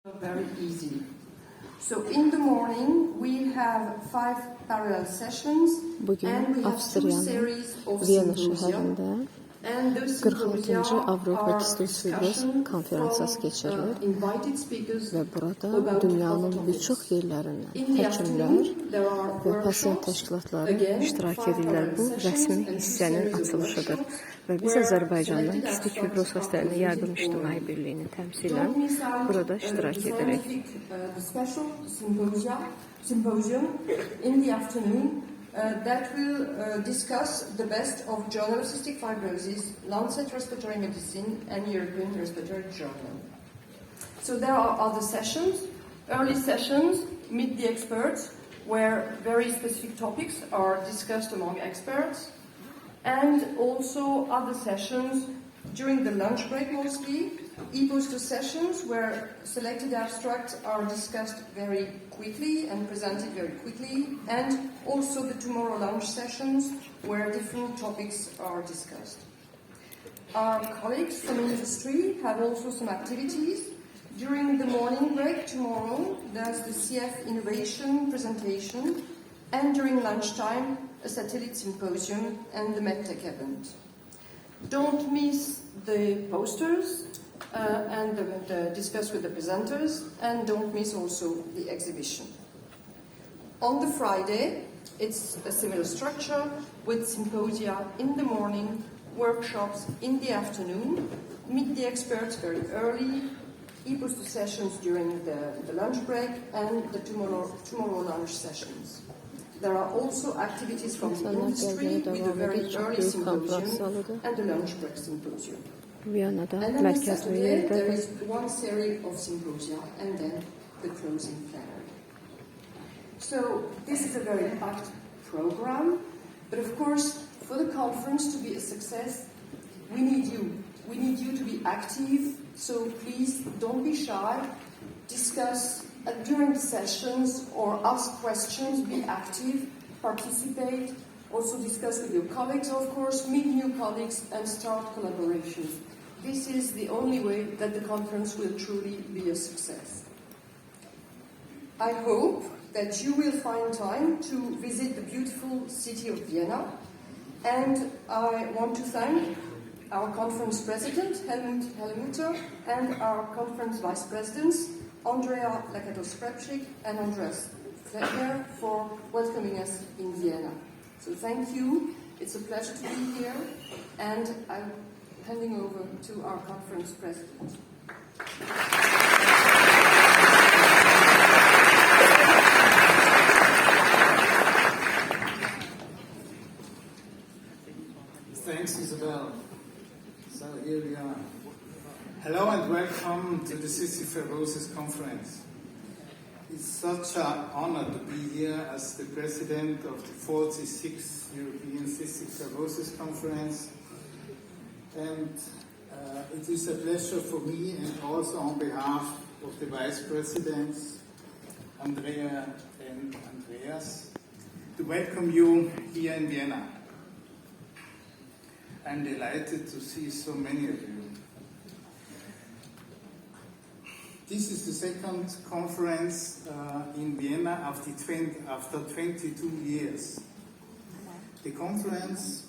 very easy. So in the morning we have 5 parallel sessions and we have 2 series of symposia. And those 46. Avropa Kistoz Fibroz Konfransası keçirilir və burada dünyanın birçok yerlərindən həkimlər və pasient təşkilatları iştirak edirlər. Bu rəsmi hissənin açılışıdır və biz Azərbaycandan kistik fibroz xəstələrinin yardım ictimai birliyinin təmsilən burada iştirak edirik. That will discuss the best of Journal of Cystic Fibrosis, Lancet Respiratory Medicine, and European Respiratory Journal. So there are other sessions, early sessions, meet the experts, where very specific topics are discussed among experts, and also other sessions during the lunch break mostly, e-poster sessions where selected abstracts are discussed very quickly and presented very quickly, and also the tomorrow lunch sessions where different topics are discussed. Our colleagues from industry have also some activities. During the morning break tomorrow, there's the CF innovation presentation, and during lunchtime, a satellite symposium and the MedTech event. Don't miss the posters and discuss with the presenters, and don't miss also the exhibition. On the Friday, it's a similar structure with symposia in the morning, workshops in the afternoon, meet the experts very early, e-poster sessions during the lunch break, and the tomorrow lunch sessions. There are also activities from the industry with a very early symposium and the lunch break symposium. And then on Saturday, there is one series of symposia and then the closing plenary. So this is a very packed program, but of course, for the conference to be a success, we need you. We need you to be active, so please don't be shy. Discuss during the sessions or ask questions, be active, participate, also discuss with your colleagues, of course, meet new colleagues and start collaborations. This is the only way that the conference will truly be a success. I hope that you will find time to visit the beautiful city of Vienna, and I want to thank our conference president, Helmut Helmuter, and our conference vice presidents, Andrea Lakatos-Prepchik and Andreas Fleckner, for welcoming us in Vienna. So thank you. It's a pleasure to be here, and I'm handing over to our conference president. Thanks, Isabel. So here we are. Hello and welcome to the Cystic Fibrosis Conference. It's such an honor to be here as the president of the 46th European Cystic Fibrosis Conference. And it is a pleasure for me, and also on behalf of the vice presidents, Andrea and Andreas, to welcome you here in Vienna. I'm delighted to see so many of you. This is the second conference in Vienna after 22 years. The conference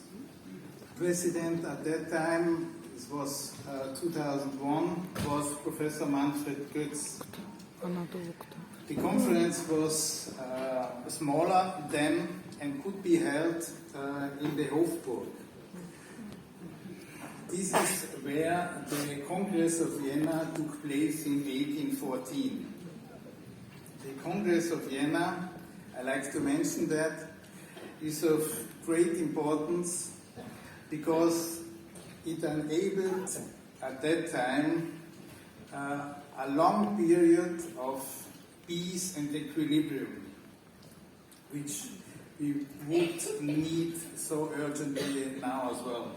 president at that time, it was 2001, was Professor Manfred Götz. The conference was smaller then and could be held in the Hofburg. This is where the Congress of Vienna took place in 1814. The Congress of Vienna, I like to mention that, is of great importance because it enabled at that time a long period of peace and equilibrium, which we would need so urgently now as well.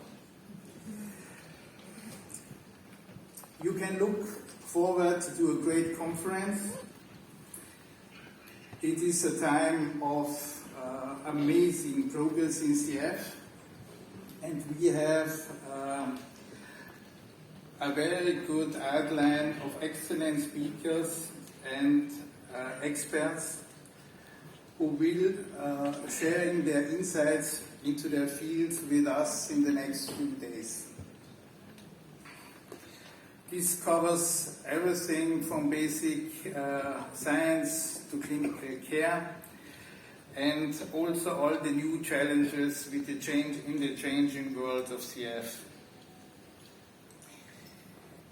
You can look forward to a great conference. It is a time of amazing progress in CF, and we have a very good outline of excellent speakers and experts who will sharing their insights into their fields with us in the next few days. This covers everything from basic science to clinical care, and also all the new challenges with the changing world of CF.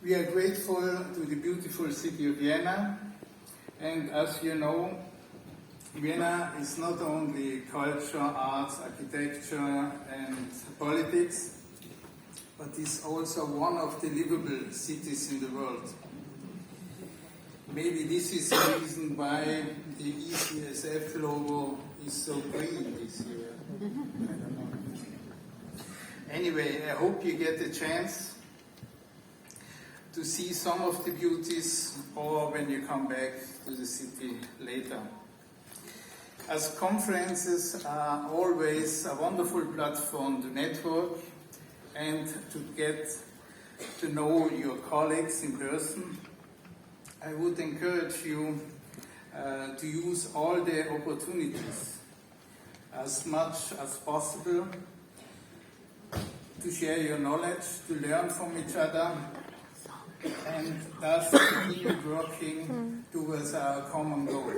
We are grateful to the beautiful city of Vienna, and as you know, Vienna is not only culture, arts, architecture and politics, but is also one of the livable cities in the world. Maybe this is the reason why the ECSF logo is so green this year. I don't know. Anyway, I hope you get the chance to see some of the beauties, or when you come back to the city later. As conferences are always a wonderful platform to network and to get to know your colleagues in person, I would encourage you to use all the opportunities as much as possible to share your knowledge, to learn from each other, and thus continue working towards our common goal.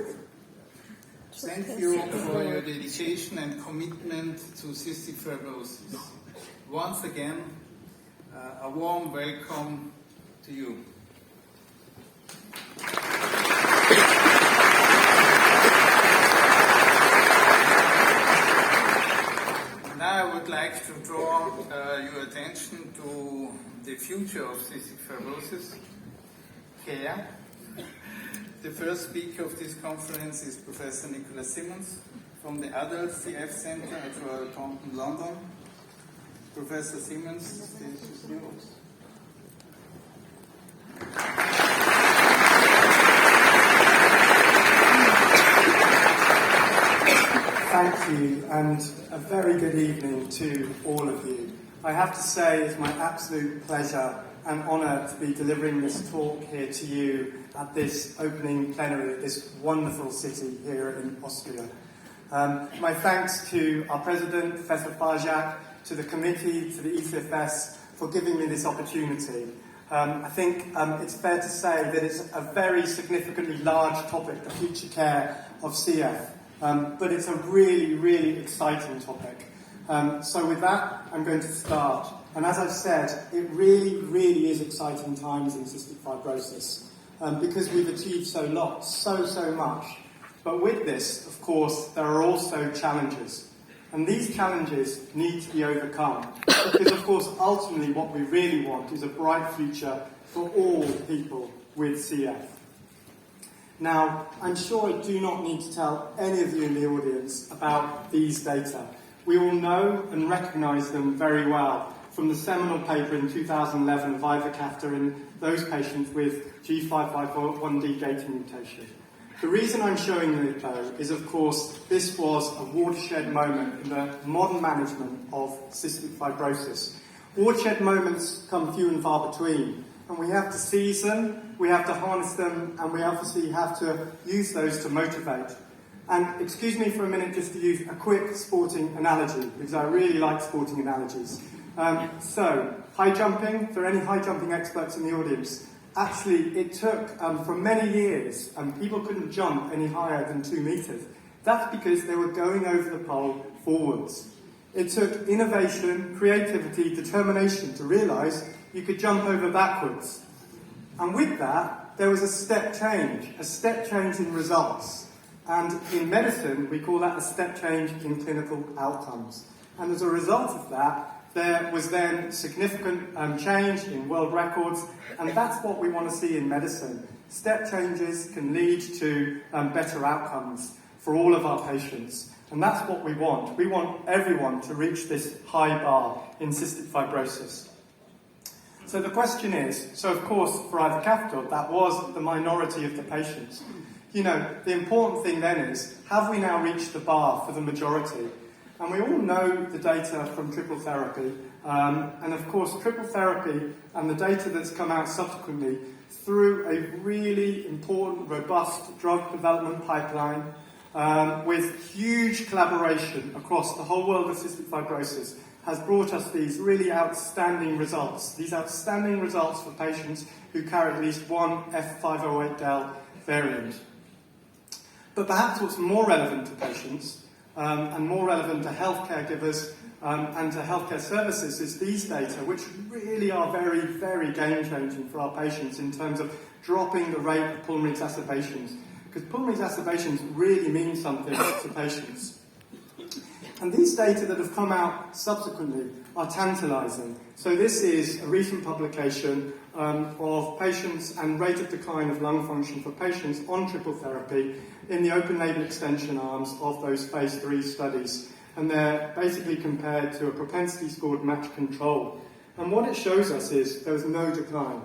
Thank you for your dedication and commitment to cystic fibrosis. Once again, a warm welcome to you. Now I would like to draw your attention to the future of cystic fibrosis care. The first speaker of this conference is Professor Nicholas Simmons from the Adult CF Centre at Royal Taunton, London. Professor Simmons, the stage is yours. Thank you, and a very good evening to all of you. I have to say it's my absolute pleasure and honour to be delivering this talk here to you at this opening plenary at this wonderful city here in Austria. My thanks to our President, Professor Farjak, to the committee, to the ECFS for giving me this opportunity. I think it's fair to say that it's a very significantly large topic, the future care of CF, but it's a really, really exciting topic. So with that, I'm going to start. And as I've said, it really, really is exciting times in cystic fibrosis because we've achieved so much. But with this, of course, there are also challenges. And these challenges need to be overcome because, of course, ultimately what we really want is a bright future for all people with CF. Now, I'm sure I do not need to tell any of you in the audience about these data. We all know and recognise them very well from the seminal paper in 2011 of ivacaftor in those patients with G551D gating mutation. The reason I'm showing you though is, of course, this was a watershed moment in the modern management of cystic fibrosis. Watershed moments come few and far between, and we have to seize them, we have to harness them, and we obviously have to use those to motivate. And excuse me for a minute just to use a quick sporting analogy, because I really like sporting analogies. So, high jumping, for any high jumping experts in the audience, actually it took, for many years, people couldn't jump any higher than 2 meters. That's because they were going over the pole forwards. It took innovation, creativity, determination to realise you could jump over backwards. And with that, there was a step change in results. And in medicine, we call that a step change in clinical outcomes. And as a result of that, there was then significant change in world records, and that's what we want to see in medicine. Step changes can lead to better outcomes for all of our patients, and that's what we want. We want everyone to reach this high bar in cystic fibrosis. So the question is, so of course for ivacaftor, that was the minority of the patients. You know, the important thing then is, have we now reached the bar for the majority? And we all know the data from triple therapy, And of course, triple therapy and the data that's come out subsequently through a really important, robust drug development pipeline with huge collaboration across the whole world of cystic fibrosis has brought us these really outstanding results. These outstanding results for patients who carry at least one F508del variant. But perhaps what's more relevant to patients and more relevant to healthcare givers and to healthcare services is these data, which really are very, very game-changing for our patients in terms of dropping the rate of pulmonary exacerbations. Because pulmonary exacerbations really mean something to patients. And these data that have come out subsequently are tantalising. So this is a recent publication of patients and rate of decline of lung function for patients on triple therapy in the open label extension arms of those phase 3 studies. And they're basically compared to a propensity scored match control. And what it shows us is there was no decline.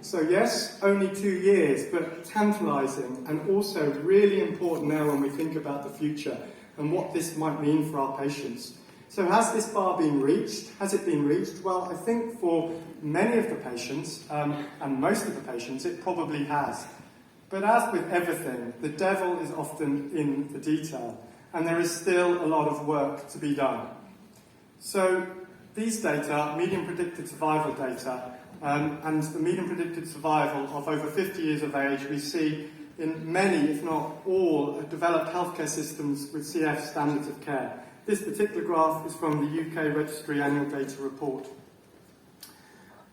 So yes, only 2 years, but tantalising and also really important now when we think about the future and what this might mean for our patients. So has this bar been reached? Has it been reached? Well, I think for many of the patients, and most of the patients, it probably has. But as with everything, the devil is often in the detail, and there is still a lot of work to be done. So these data, median predicted survival data, and the median predicted survival of over 50 years of age, we see in many, if not all, developed healthcare systems with CF standards of care. This particular graph is from the UK Registry Annual Data Report.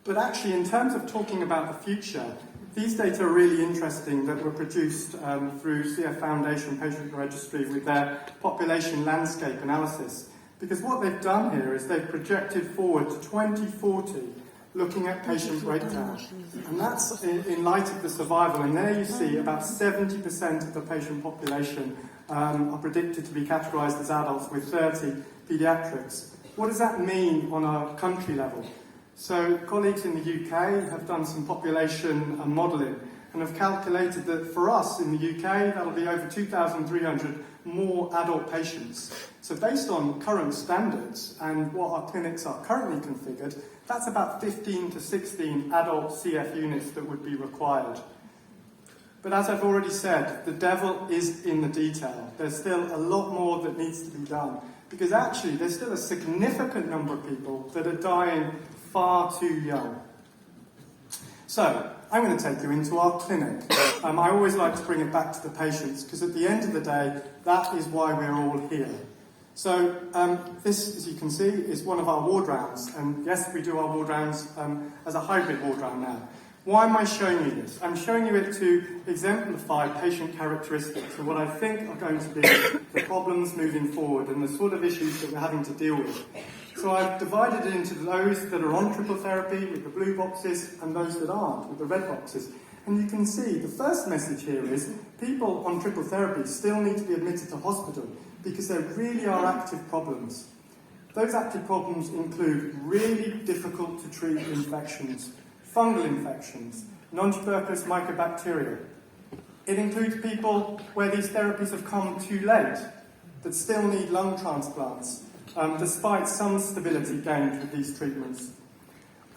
But actually, in terms of talking about the future, these data are really interesting that were produced through CF Foundation Patient Registry with their population landscape analysis. Because what they've done here is they've projected forward to 2040 looking at patient breakdown. And that's in light of the survival. And there you see about 70% of the patient population are predicted to be categorised as adults with 30 paediatrics. What does that mean on a country level? So colleagues in the UK have done some population modelling and have calculated that for us in the UK, that'll be over 2,300 more adult patients. So based on current standards and what our clinics are currently configured, that's about 15 to 16 adult CF units that would be required. But as I've already said, the devil is in the detail. There's still a lot more that needs to be done, because actually there's still a significant number of people that are dying far too young. So, I'm going to take you into our clinic. I always like to bring it back to the patients, because at the end of the day, that is why we're all here. So, this, as you can see, is one of our ward rounds. And yes, we do our ward rounds as a hybrid ward round now. Why am I showing you this? I'm showing you it to exemplify patient characteristics and what I think are going to be the problems moving forward and the sort of issues that we're having to deal with. So I've divided it into those that are on triple therapy with the blue boxes and those that aren't with the red boxes. And you can see the first message here is people on triple therapy still need to be admitted to hospital because there really are active problems. Those active problems include really difficult to treat infections, fungal infections, non-tuberculous mycobacteria. It includes people where these therapies have come too late, that still need lung transplants, despite some stability gained with these treatments.